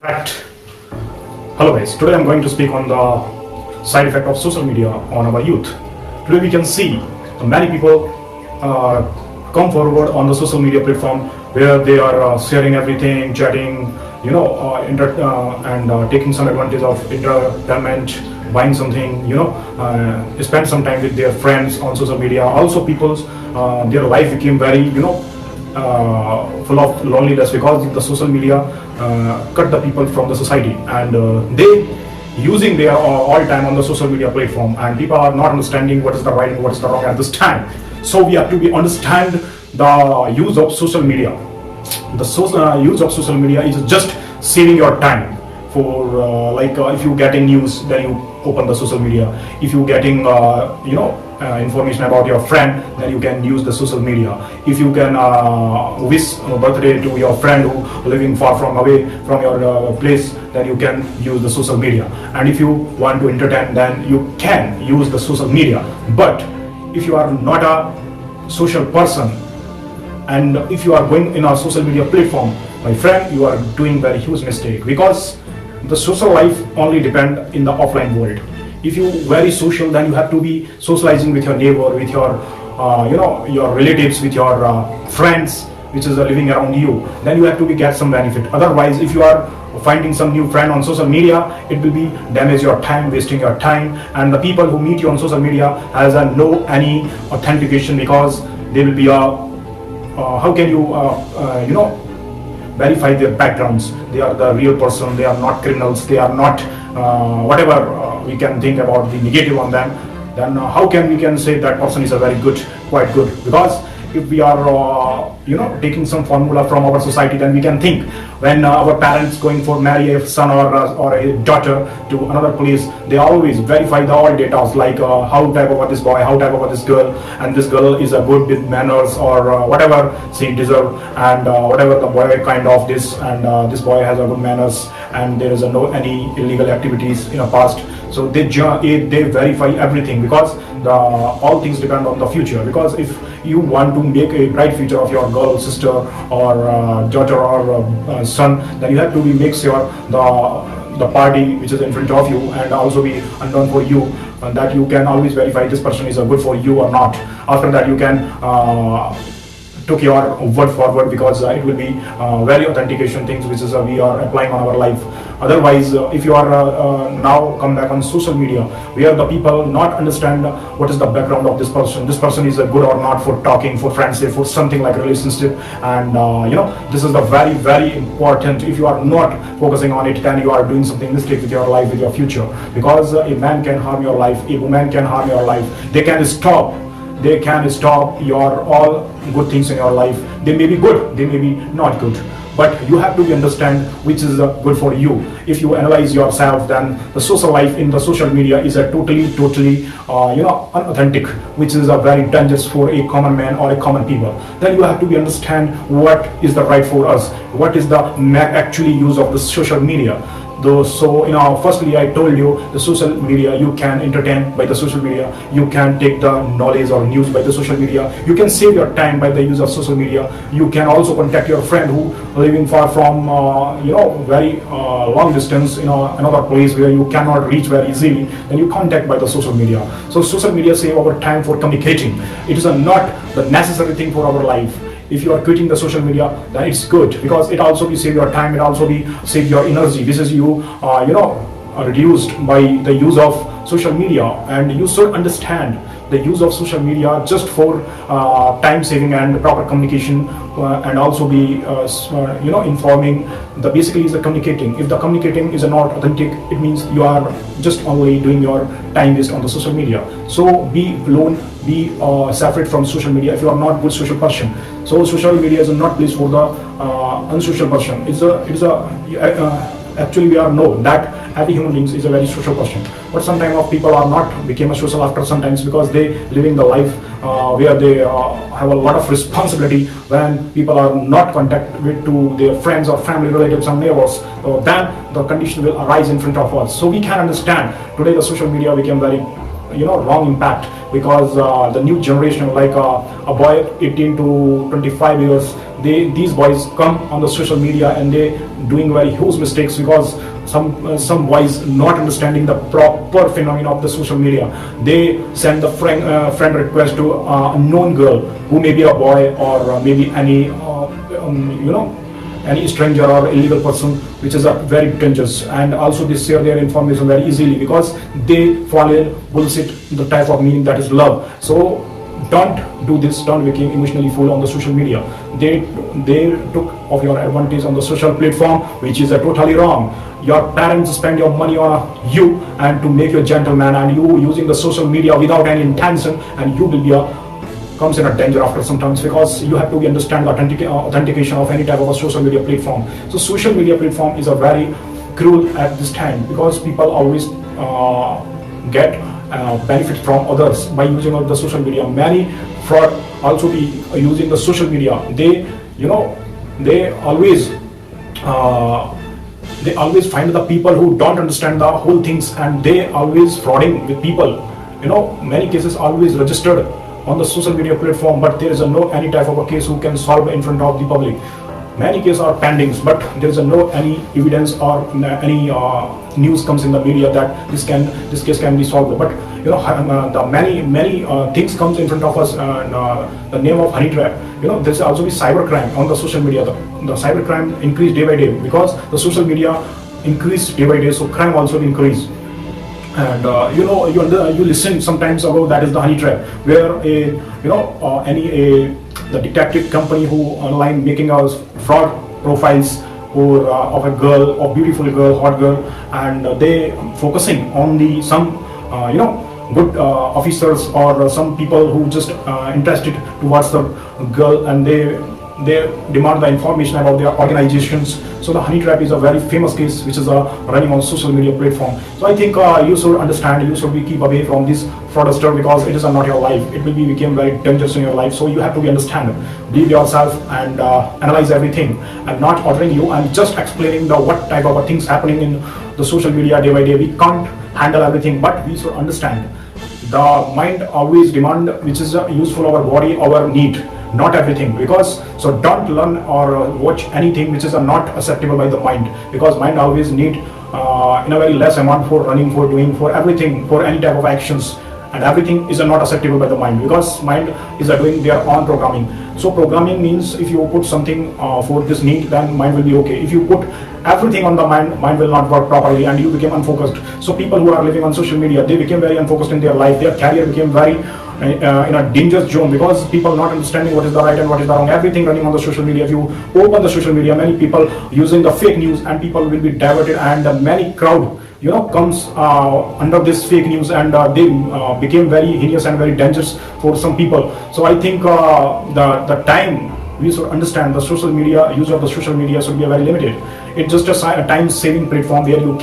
Fact. Hello guys, today I'm going to speak on the side effect of social media on our youth. Today we can see many people come forward on the social media platform where they are sharing everything, chatting, and taking some advantage of entertainment, buying something, spend some time with their friends on social media. Also, people's their life became very, full of loneliness because the social media cut the people from the society, and they using their all time on the social media platform, and people are not understanding what is the right and what is the wrong at this time. So we have to be understand the use of social media. The use of social media is just saving your time for if you getting news, then you open the social media. If you getting information about your friend, then you can use the social media. If you can wish birthday to your friend who living far from away from your place, then you can use the social media. And if you want to entertain, then you can use the social media. But if you are not a social person, and if you are going in a social media platform, my friend, you are doing very huge mistake, because the social life only depend in the offline world. If you very social, then you have to be socializing with your neighbor, with your your relatives, with your friends which is living around you. Then you have to be get some benefit. Otherwise, if you are finding some new friend on social media, it will be damage your time, wasting your time. And the people who meet you on social media has no any authentication, because they will be how can you verify their backgrounds? They are the real person, they are not criminals, they are not whatever we can think about the negative on them. Then how can we can say that person is a very good, quite good? Because if we are taking some formula from our society, then we can think when our parents going for marry a son or a daughter to another place, they always verify the all data, like how type of this boy, how type of this girl, and this girl is a good with manners or whatever she deserve, and whatever the boy kind of this, and this boy has a good manners, and there is no any illegal activities in the past. So they verify everything, because all things depend on the future. Because if you want to make a bright future of your girl, sister, or daughter, or son, then you have to make sure the party which is in front of you and also be unknown for you, that you can always verify this person is good for you or not. After that, you can took your word forward, because it will be very authentication things which is we are applying on our life. Otherwise, if you are now come back on social media, where the people not understand what is the background of this person is good or not for talking, for friendship, for something like relationship, and this is the very, very important. If you are not focusing on it, then you are doing something mistake with your life, with your future. Because a man can harm your life, a woman can harm your life. They can stop your all good things in your life. They may be good, they may be not good, but you have to understand which is good for you. If you analyze yourself, then the social life in the social media is a totally unauthentic, which is a very dangerous for a common man or a common people. Then you have to understand what is the right for us, what is the actually use of the social media. So firstly, I told you the social media, you can entertain by the social media, you can take the knowledge or news by the social media, you can save your time by the use of social media. You can also contact your friend who living far from very long distance in another place where you cannot reach very easily, then you contact by the social media. So social media save our time for communicating. It is not the necessary thing for our life. If you are quitting the social media, then it's good, because it also be save your time, it also be save your energy. This is you reduced by the use of social media. And you should understand the use of social media just for time saving and proper communication, and also be informing. The basically is the communicating. If the communicating is not authentic, it means you are just only doing your time waste on the social media. So be alone, be separate from social media if you are not good social person. So social media is not place for the unsocial person. Actually we are know that every human being is a very social person, but sometimes people are not became a social after sometimes, because they living the life where they have a lot of responsibility. When people are not contact with to their friends or family relatives and neighbors, then the condition will arise in front of us. So we can understand today the social media became very wrong impact because the new generation, like a boy 18 to 25 years, these boys come on the social media and they doing very huge mistakes, because some boys not understanding the proper phenomenon of the social media. They send the friend request to a unknown girl who may be a boy, or maybe any any stranger or illegal person, which is a very dangerous. And also they share their information very easily, because they fall in bullshit, the type of meaning that is love. So don't do this, don't become emotionally full on the social media. They took of your advantage on the social platform, which is totally wrong. Your parents spend your money on you and to make you a gentleman, and you using the social media without any intention, and you will be comes in a danger after sometimes, because you have to understand the authentication of any type of a social media platform. So social media platform is a very cruel at this time, because people always get benefit from others by using of the social media. Many fraud also be using the social media. They always find the people who don't understand the whole things, and they always frauding with people. Many cases always registered on the social media platform, but there is no any type of a case who can solve in front of the public. Many cases are pending, but there is no any evidence or any news comes in the media that this case can be solved. But the many things comes in front of us. The name of honey trap. There's also be cybercrime on the social media. The cybercrime increased day by day, because the social media increased day by day, so crime also increased. And you listen sometimes about that is the honey trap, where the detective company who online making us fraud profiles or of a girl, of beautiful girl, hot girl, and they focusing on the some good officers or some people who just interested towards the girl, and they demand the information about their organizations. So the honey trap is a very famous case which is running on social media platform. So I think you should understand, you should keep away from this fraudster, because it is not your life. It will become very dangerous in your life. So you have to understand, believe yourself, and analyze everything, and not ordering you and just explaining what type of things happening in the social media day by day. We can't handle everything, but we should understand the mind always demand which is useful our body, our need, not everything. Because so don't learn or watch anything which is not acceptable by the mind, because mind always need in a very less amount for running, for doing, for everything, for any type of actions, and everything is not acceptable by the mind, because mind is doing their own programming. So programming means if you put something for this need, then mind will be okay. If you put everything on the mind will not work properly, and you become unfocused. So people who are living on social media, they became very unfocused in their life. Their career became very in a dangerous zone, because people not understanding what is the right and what is the wrong. Everything running on the social media. If you open the social media, many people using the fake news, and people will be diverted, and many crowd comes under this fake news, and they became very heinous and very dangerous for some people. So I think the time we should understand the social media, use of the social media should be very limited. It's just a time saving platform where you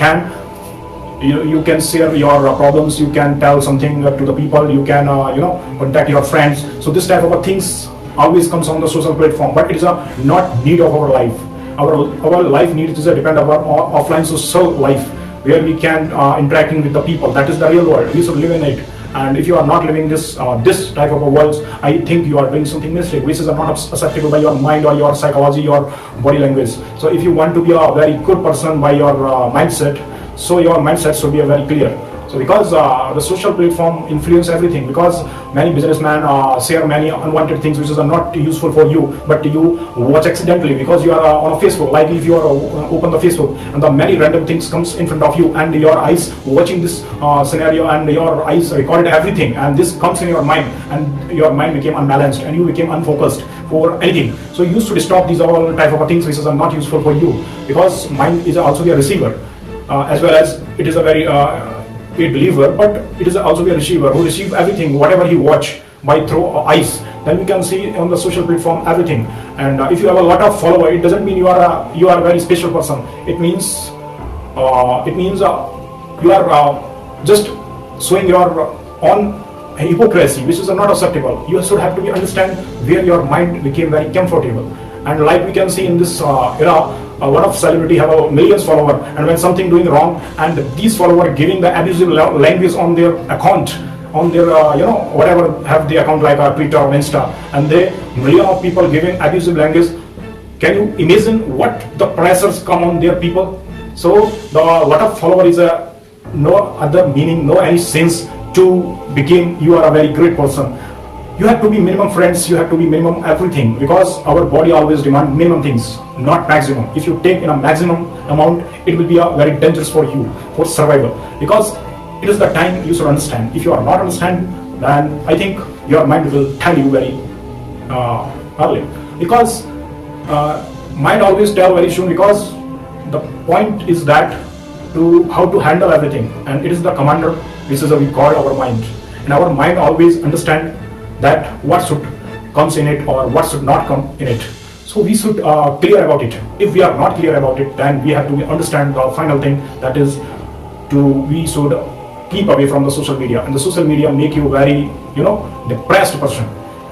can share your problems, you can tell something to the people, you can contact your friends. So this type of things always comes on the social platform, but it is not need of our life. Our life needs is depend on our offline social life, where we can interacting with the people. That is the real world. We should live in it. And if you are not living this type of a world, I think you are doing something mistake, which is not acceptable by your mind or your psychology, your body language. So if you want to be a very good person by your mindset, so your mindset should be very clear. So because the social platform influence everything, because many businessmen share many unwanted things which is not useful for you, but you watch accidentally because you are on a Facebook. Like if you are open the Facebook and the many random things comes in front of you, and your eyes watching this scenario, and your eyes recorded everything, and this comes in your mind, and your mind became unbalanced, and you became unfocused for anything. So you should stop these all type of things which are not useful for you, because mind is also a receiver, as well as it is a very a believer, but it is also a receiver who receive everything, whatever he watch by through eyes. Then we can see on the social platform everything. And if you have a lot of follower, it doesn't mean you are a very special person. It means you are just showing your own hypocrisy, which is not acceptable. You should have to understand where your mind became very comfortable. And like we can see in this era, a lot of celebrity have a millions follower, and when something doing wrong, and these follower giving the abusive language on their account, on their whatever have the account like Twitter or Insta, and they million of people giving abusive language. Can you imagine what the pressures come on their people? So the lot of follower is a no other meaning, no any sense to become you are a very great person. You have to be minimum friends, you have to be minimum everything, because our body always demand minimum things, not maximum. If you take in a maximum amount, it will be a very dangerous for you, for survival, because it is the time you should understand. If you are not understand, then I think your mind will tell you very early, because mind always tell very soon, because the point is that to how to handle everything, and it is the commander which is we call our mind, and our mind always understand that what should comes in it or what should not come in it. So we should clear about it. If we are not clear about it, then we have to understand the final thing, that is we should keep away from the social media. And the social media make you very depressed person,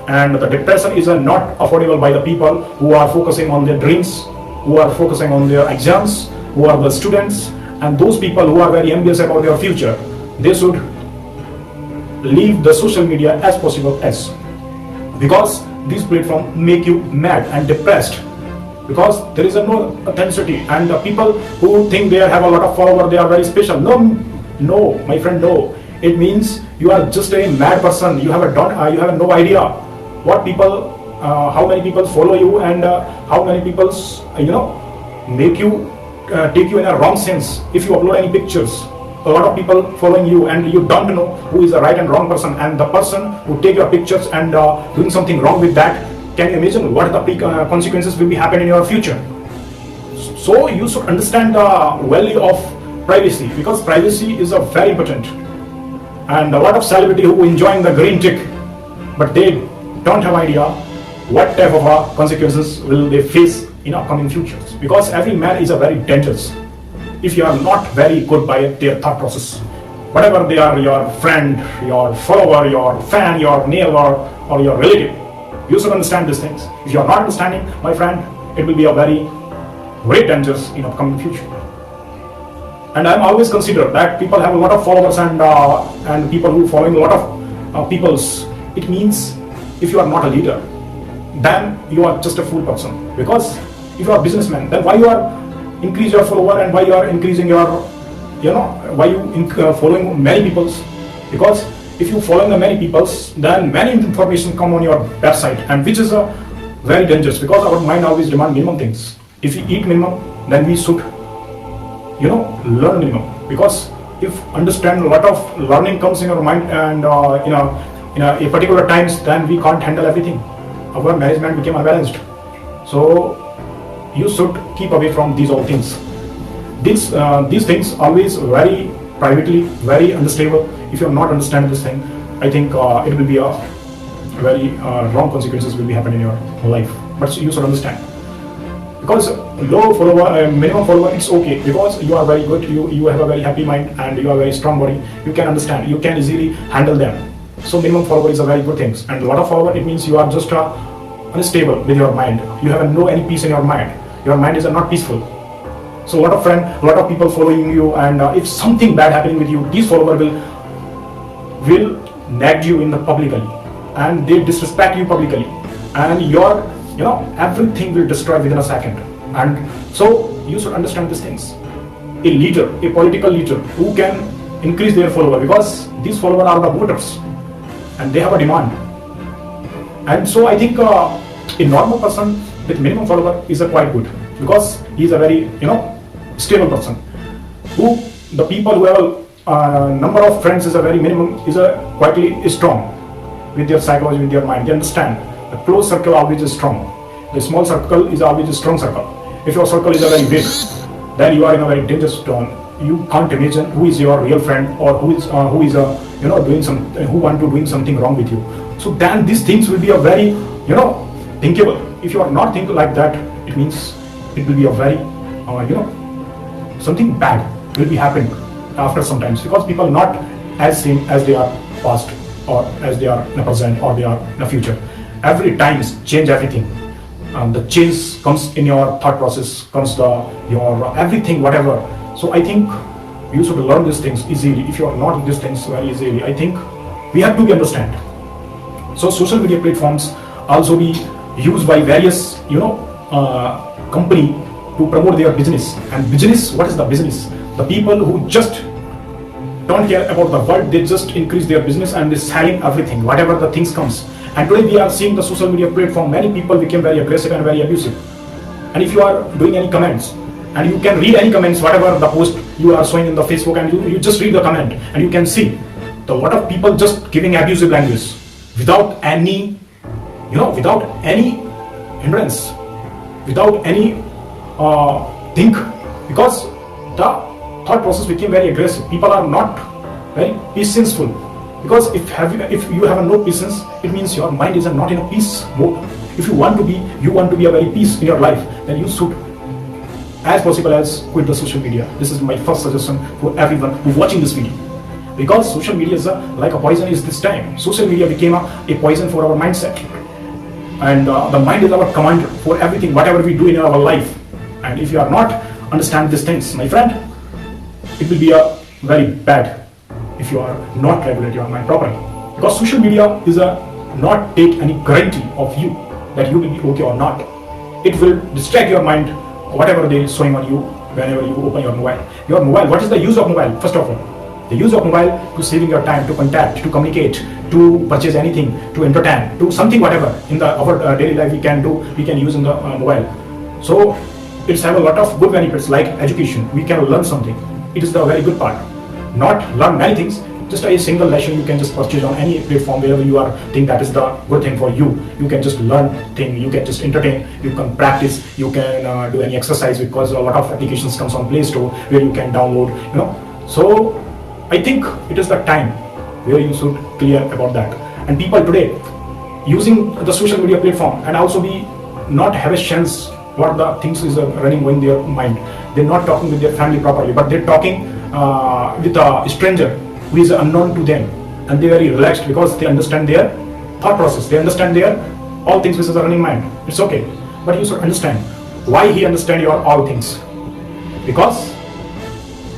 and the depression is not affordable by the people who are focusing on their dreams, who are focusing on their exams, who are the students, and those people who are very ambitious about their future. They should leave the social media as possible as, because these platforms make you mad and depressed, because there is no authenticity, and the people who think they have a lot of followers, they are very special. No, my friend, no. It means you are just a mad person. You have no idea what people, how many people follow you, and how many people make you take you in a wrong sense. If you upload any pictures, a lot of people following you, and you don't know who is the right and wrong person, and the person who take your pictures and doing something wrong with that. Can you imagine what the consequences will be happening in your future? So you should understand the value of privacy, because privacy is a very important. And a lot of celebrity who enjoying the green tick, but they don't have idea what type of consequences will they face in upcoming futures, because every man is a very dangerous if you are not very good by their thought process. Whatever they are, your friend, your follower, your fan, your neighbor, or your relative, you should understand these things. If you are not understanding, my friend, it will be a very great dangers in upcoming future. And I'm always consider that people have a lot of followers and people who following a lot of peoples. It means if you are not a leader, then you are just a fool person. Because if you are a businessman, then why you are increase your follower, and why you are increasing your, why you following many peoples? Because if you following the many peoples, then many information come on your website, and which is a very dangerous, because our mind always demand minimum things. If we eat minimum, then we should learn minimum, because if understand a lot of learning comes in our mind, and in a particular times, then we can't handle everything. Our management became unbalanced. So you should keep away from these all things. These things always very privately, very unstable. If you are not understand this thing, I think it will be a very wrong consequences will be happening in your life. But you should understand, because low follower, minimum follower, it's okay, because you are very good, you have a very happy mind, and you are very strong body. You can understand, you can easily handle them. So minimum follower is a very good thing. And a lot of follower, it means you are just unstable with your mind. You have no any peace in your mind. Your mind is not peaceful. So a lot of people following you, and if something bad happening with you, these follower will nag you in the publicly, and they disrespect you publicly, and your everything will destroy within a second. And so you should understand these things. A leader, a political leader who can increase their follower, because these followers are the voters, and they have a demand. And so I think a normal person with minimum follower is quite good, because he is a very stable person. Who the people who have a number of friends is a very minimum, is quietly strong with their psychology, with their mind. They understand the close circle always is strong. The small circle is always a strong circle. If your circle is a very big, then you are in a very dangerous zone. You can't imagine who is your real friend, or who is doing who want to doing something wrong with you. So then these things will be a very thinkable. If you are not thinking like that, it means it will be a very something bad will be happening after sometimes, because people are not as same as they are past, or as they are in the present, or they are in the future. Every time change everything. The change comes in your thought process, comes your everything, whatever. So I think you should learn these things easily. If you are not in these things very easily, I think We have to be understand. So social media platforms also be used by various company to promote their business. And business, what is the business? The people who just don't care about the world, they just increase their business and they're selling everything, whatever the things comes. And today we are seeing the social media platform, many people became very aggressive and very abusive. And if you are doing any comments, and you can read any comments, whatever the post you are showing in the Facebook, and you just read the comment, and you can see the lot of people just giving abusive language without any, without any hindrance, without any think, because the thought process became very aggressive. People are not very peaceful, because if you have no patience, it means your mind is not in a peace mode. If you want to be a very peace in your life, then you should as possible as quit the social media. This is my first suggestion for everyone who watching this video, because social media is like a poison is this time. Social media became a poison for our mindset, and the mind is our commander for everything, whatever we do in our life. And if you are not understand these things, my friend, it will be a very bad if you are not regulate your mind properly, because social media is not take any guarantee of you that you will be okay or not. It will distract your mind, whatever they showing on you whenever you open your mobile. Your mobile, what is the use of mobile? First of all, the use of mobile to saving your time, to contact, to communicate, to purchase anything, to entertain, to something, whatever in our daily life we can use in the mobile. So it's have a lot of good benefits, like education. We can learn something. It is the very good part. Not learn many things, just a single lesson you can just purchase on any platform wherever you are think that is the good thing for you. You can just learn thing, you can just entertain, you can practice, you can do any exercise, because a lot of applications comes on Play Store where you can download, So I think it is the time where you should clear about that. And people today using the social media platform and also be not have a chance what the things is running in their mind. They're not talking with their family properly, but they're talking with a stranger who is unknown to them, and they're very relaxed because they understand their thought process, they understand their all things which is running mind. It's okay, but you should understand why he understand your all things, because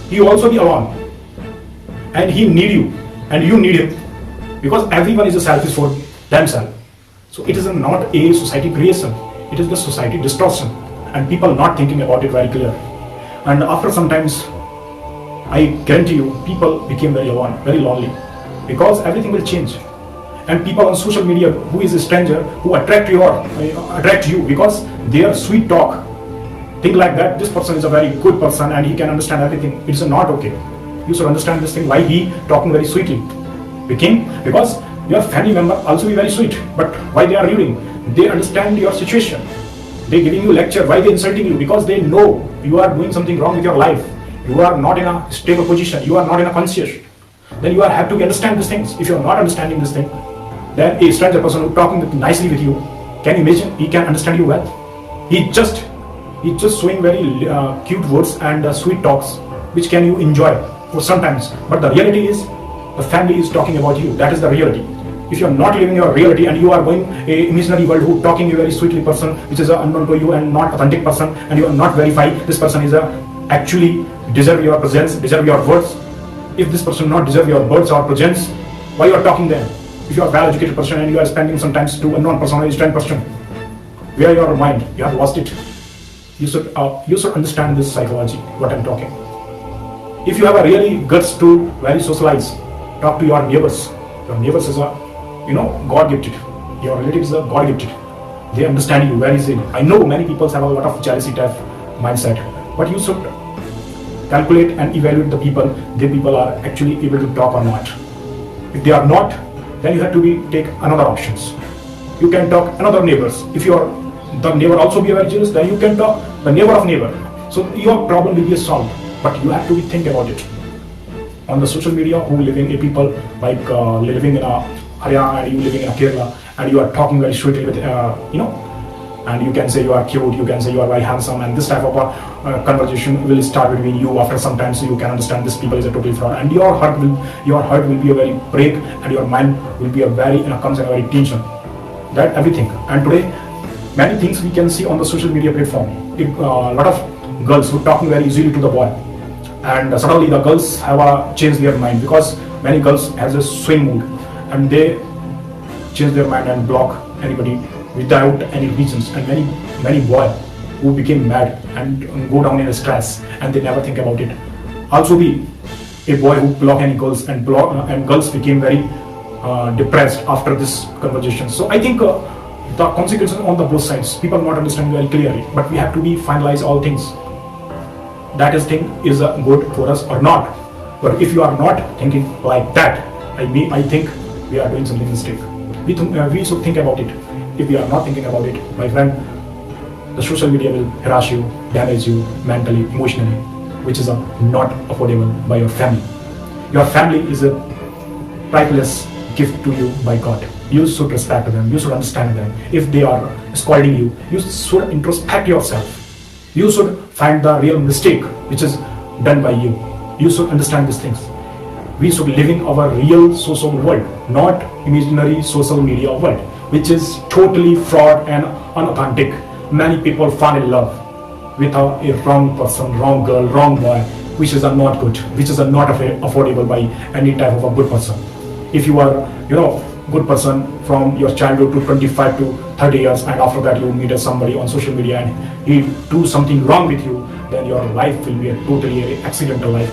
he also be alone and he need you and you need him, because everyone is a selfish for themselves. So it is not a society creation, it is the society distortion, and people not thinking about it very clear. And after some times, I guarantee you, people became very alone, very lonely, because everything will change. And people on social media who is a stranger, who attract you because their sweet talk, think like that this person is a very good person and he can understand everything. It's not okay. You should understand this thing, why he talking very sweetly. Because your family member also be very sweet, but why they are reading? They understand your situation. They giving you lecture, why they insulting you? Because they know you are doing something wrong with your life. You are not in a stable position, you are not in a conscious. Then you have to understand these things. If you are not understanding this thing, then a stranger person who talking nicely with you, can you imagine he can understand you well? He just showing very cute words and sweet talks, which can you enjoy for sometimes. But the reality is, the family is talking about you. That is the reality. If you are not living your reality and you are going a imaginary world who talking a very sweetly person, which is unknown to you and not authentic person, and you are not verified, this person is actually deserve your presence, deserve your words. If this person not deserve your words or presence, why you are talking then? If you are a well-educated person and you are spending sometimes to unknown person or strange person, where your mind? You have lost it. You should understand this psychology, what I'm talking. If you have a really guts to very socialize, talk to your neighbors. Your neighbors is God-gifted. Your relatives are God-gifted. They understand you very easily. I know many people have a lot of jealousy type mindset, but you should calculate and evaluate the people are actually able to talk or not. If they are not, then you have to take another options. You can talk another neighbors. If the neighbor also be very jealous, then you can talk the neighbor of neighbor. So your problem will be solved, but you have to think about it. On the social media, who living in people like living in a Haryana and you living in a Kerala, and you are talking very sweetly with and you can say you are cute, you can say you are very handsome, and this type of a conversation will start between you. After some time, so you can understand this people is a total fraud, and your heart will be a very break, and your mind will be a very comes in a very tension. That everything. And today, many things we can see on the social media platform. A lot of girls who talking very easily to the boy, and suddenly the girls have changed their mind, because many girls has a swing mood, and they change their mind and block anybody without any reasons. And many boy who became mad and go down in a stress and they never think about it. Also be a boy who block any girls and girls became very depressed after this conversation. So I think the consequences on the both sides, people not understand very clearly, but we have to be finalize all things. That is thing is good for us or not. But if you are not thinking like that, I think we are doing something mistake. We should think about it. If we are not thinking about it, my friend, the social media will harass you, damage you mentally, emotionally, which is not affordable by your family. Your family is a priceless gift to you by God. You should respect them. You should understand them. If they are scolding you, you should introspect yourself. You should find the real mistake which is done by you. You should understand these things. We should live in our real social world, not imaginary social media world, which is totally fraud and unauthentic. Many people fall in love with a wrong person, wrong girl, wrong boy, which is not good, which is not affordable by any type of a good person. If you are, good person from your childhood to 25 to 30 years, and after that you meet somebody on social media and he do something wrong with you, then your life will be a totally accidental life.